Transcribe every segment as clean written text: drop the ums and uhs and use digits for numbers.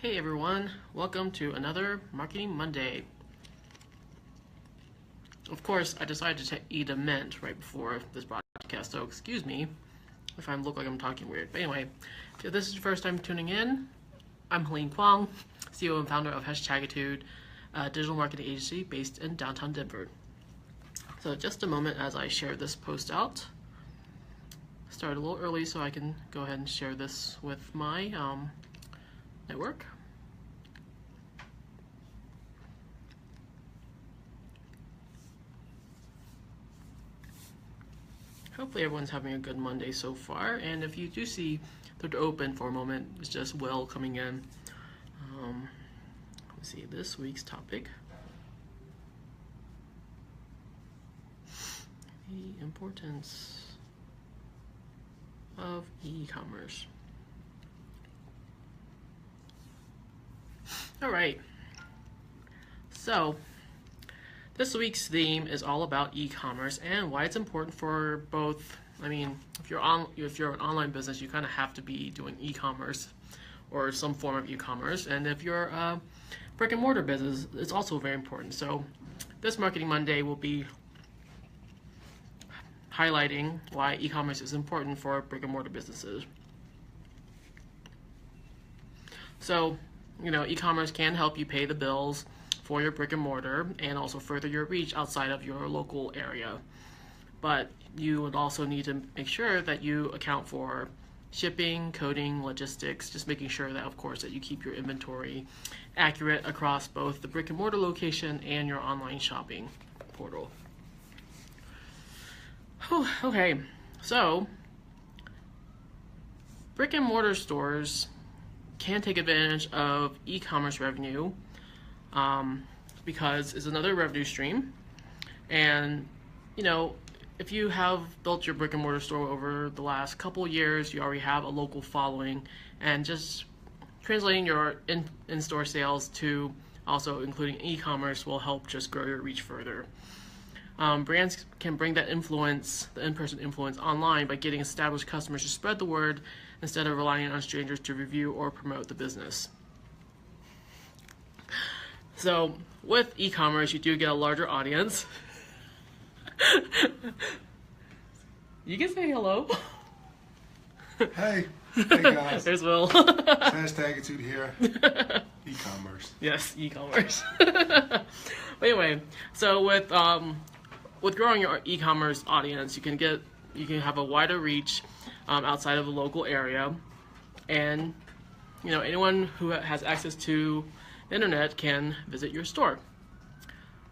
Hey everyone, welcome to another Marketing Monday. Of course, I decided to eat a mint right before this broadcast, so excuse me if I look like I'm talking weird. But anyway, if this is your first time tuning in, I'm Helene Kwong, CEO and founder of Hashtagitude, a digital marketing agency based in downtown Denver. So just a moment as I share this post out. Started a little early so I can go ahead and share this with my network. Hopefully everyone's having a good Monday so far, and if you do see the door open for a moment, it's just Will coming in. Let's see, this week's topic. The importance of e-commerce. All right, so this week's theme is all about e-commerce and why it's important for both. I mean, if you're an online business, you kind of have to be doing e-commerce or some form of e-commerce, and if you're a brick and mortar business, it's also very important. So this Marketing Monday will be highlighting why e-commerce is important for brick and mortar businesses. So, e-commerce can help you pay the bills for your brick and mortar and also further your reach outside of your local area. But you would also need to make sure that you account for shipping, coding, logistics, just making sure that, of course, that you keep your inventory accurate across both the brick and mortar location and your online shopping portal. Okay, so brick and mortar stores can take advantage of e-commerce revenue because it's another revenue stream. And, if you have built your brick and mortar store over the last couple of years, you already have a local following, and just translating your in-store sales to also including e-commerce will help just grow your reach further. Brands can bring that influence, the in-person influence online by getting established customers to spread the word instead of relying on strangers to review or promote the business. So with e-commerce, you do get a larger audience. You can say hello. Hey guys. There's Will. Hashtagitude here. E-commerce. Yes, e-commerce. But anyway, so with growing your e-commerce audience, you can have a wider reach outside of the local area, and anyone who has access to the internet can visit your store.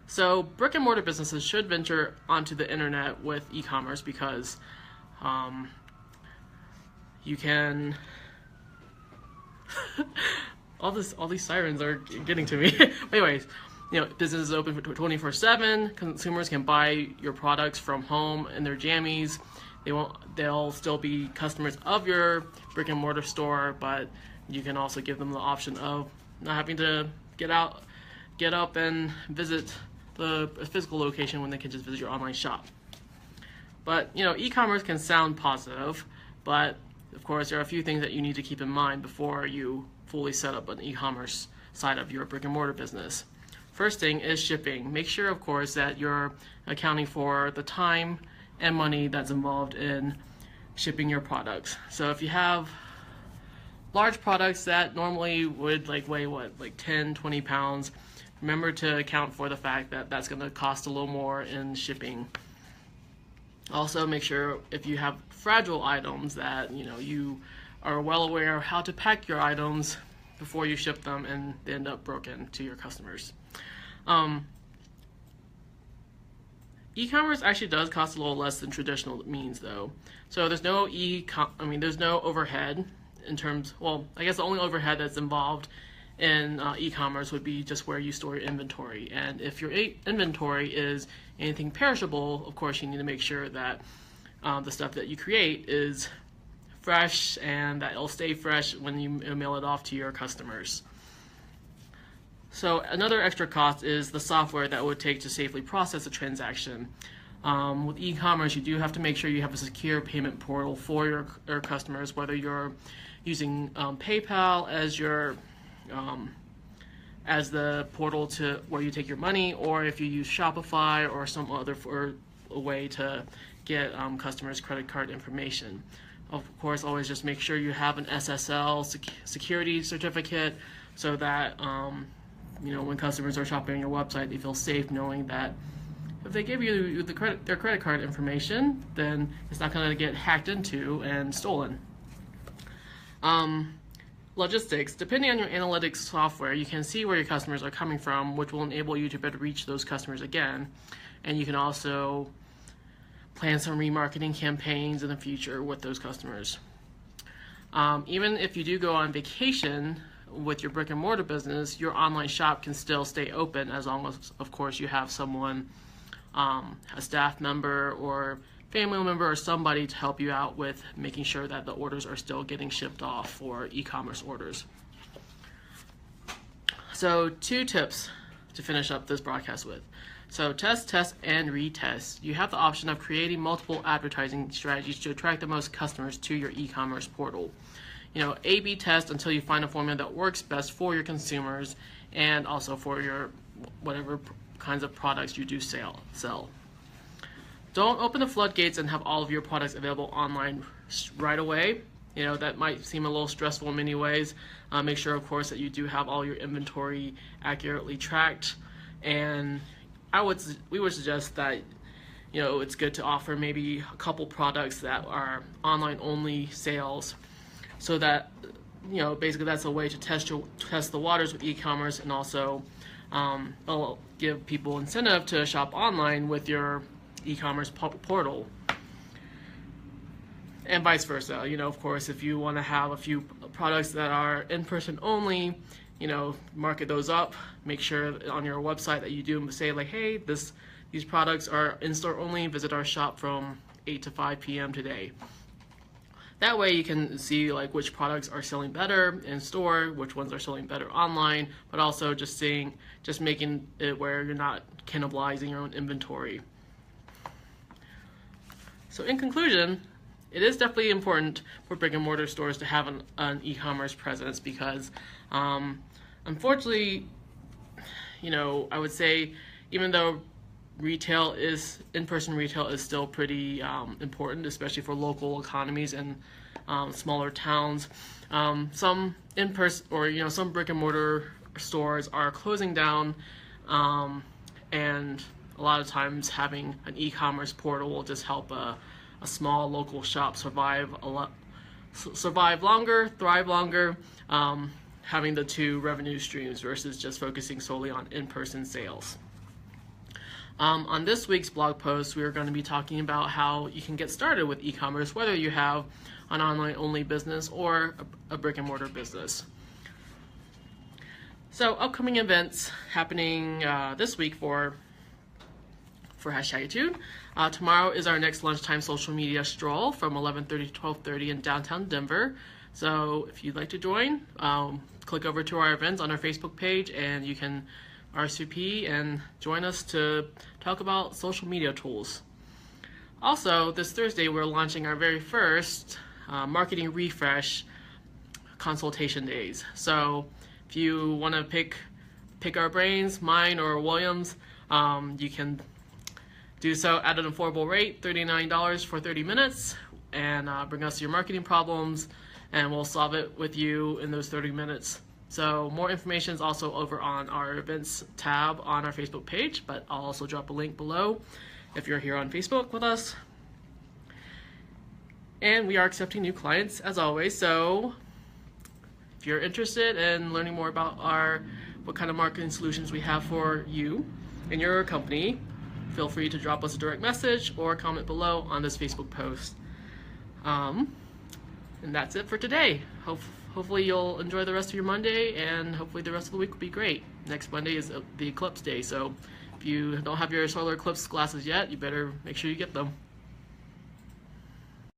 So brick and mortar businesses should venture onto the internet with e-commerce because you can all these sirens are getting to me. Anyways, business is open for 24/7. Consumers can buy your products from home in their jammies. They'll still be customers of your brick and mortar store, but you can also give them the option of not having to get up and visit the physical location when they can just visit your online shop. But e-commerce can sound positive, but of course there are a few things that you need to keep in mind before you fully set up an e-commerce side of your brick and mortar business. First thing is shipping. Make sure, of course, that you're accounting for the time and money that's involved in shipping your products. So if you have large products that normally would weigh 10, 20 pounds, remember to account for the fact that that's going to cost a little more in shipping. Also, make sure if you have fragile items that you are well aware of how to pack your items before you ship them and they end up broken to your customers. E-commerce actually does cost a little less than traditional means, though. So there's no there's no overhead in terms. Well, I guess the only overhead that's involved in e-commerce would be just where you store your inventory. And if your inventory is anything perishable, of course you need to make sure that the stuff that you create is fresh and that it'll stay fresh when you mail it off to your customers. So another extra cost is the software that it would take to safely process a transaction. With e-commerce, you do have to make sure you have a secure payment portal for your customers, whether you're using PayPal as your as the portal to where you take your money, or if you use Shopify or some other for a way to get customers' credit card information. Of course, always just make sure you have an SSL security certificate so that when customers are shopping on your website, they feel safe knowing that if they give you their credit card information, then it's not going to get hacked into and stolen. Logistics. Depending on your analytics software, you can see where your customers are coming from, which will enable you to better reach those customers again. And you can also plan some remarketing campaigns in the future with those customers. Even if you do go on vacation with your brick and mortar business, your online shop can still stay open as long as, of course, you have someone, a staff member or family member or somebody to help you out with making sure that the orders are still getting shipped off for e-commerce orders. So 2 tips to finish up this broadcast with. So test, and retest. You have the option of creating multiple advertising strategies to attract the most customers to your e-commerce portal. A/B test until you find a formula that works best for your consumers and also for your whatever kinds of products you do sell. Don't open the floodgates and have all of your products available online right away. That might seem a little stressful in many ways. Make sure, of course, that you do have all your inventory accurately tracked. And we would suggest that it's good to offer maybe a couple products that are online only sales, so that basically that's a way to test the waters with e-commerce, and also it'll give people incentive to shop online with your e-commerce portal, and vice versa. Of course, if you want to have a few products that are in-person only, market those up. Make sure on your website that you do say like, hey, these products are in-store only. Visit our shop from 8 to 5 p.m. today. That way you can see like which products are selling better in store, which ones are selling better online, but also just making it where you're not cannibalizing your own inventory. So in conclusion, it is definitely important for brick and mortar stores to have an e-commerce presence because unfortunately, I would say even though in-person retail is still pretty important, especially for local economies and smaller towns. Some in-person or some brick and mortar stores are closing down, and a lot of times having an e-commerce portal will just help a small local shop survive longer, thrive longer, having the 2 revenue streams versus just focusing solely on in-person sales. On this week's blog post, we are going to be talking about how you can get started with e-commerce, whether you have an online-only business or a brick-and-mortar business. So, upcoming events happening this week for #Attitude. Tomorrow is our next lunchtime social media stroll from 11:30 to 12:30 in downtown Denver. So, if you'd like to join, click over to our events on our Facebook page, and you can RSVP and join us to talk about social media tools. Also, this Thursday we're launching our very first marketing refresh consultation days. So if you want to pick our brains, mine or Williams, you can do so at an affordable rate, $39 for 30 minutes, and bring us your marketing problems, and we'll solve it with you in those 30 minutes. So more information is also over on our events tab on our Facebook page, but I'll also drop a link below if you're here on Facebook with us. And we are accepting new clients as always, so if you're interested in learning more about what kind of marketing solutions we have for you and your company, feel free to drop us a direct message or comment below on this Facebook post. And that's it for today. Hopefully you'll enjoy the rest of your Monday, and hopefully the rest of the week will be great. Next Monday is the eclipse day, so if you don't have your solar eclipse glasses yet, you better make sure you get them.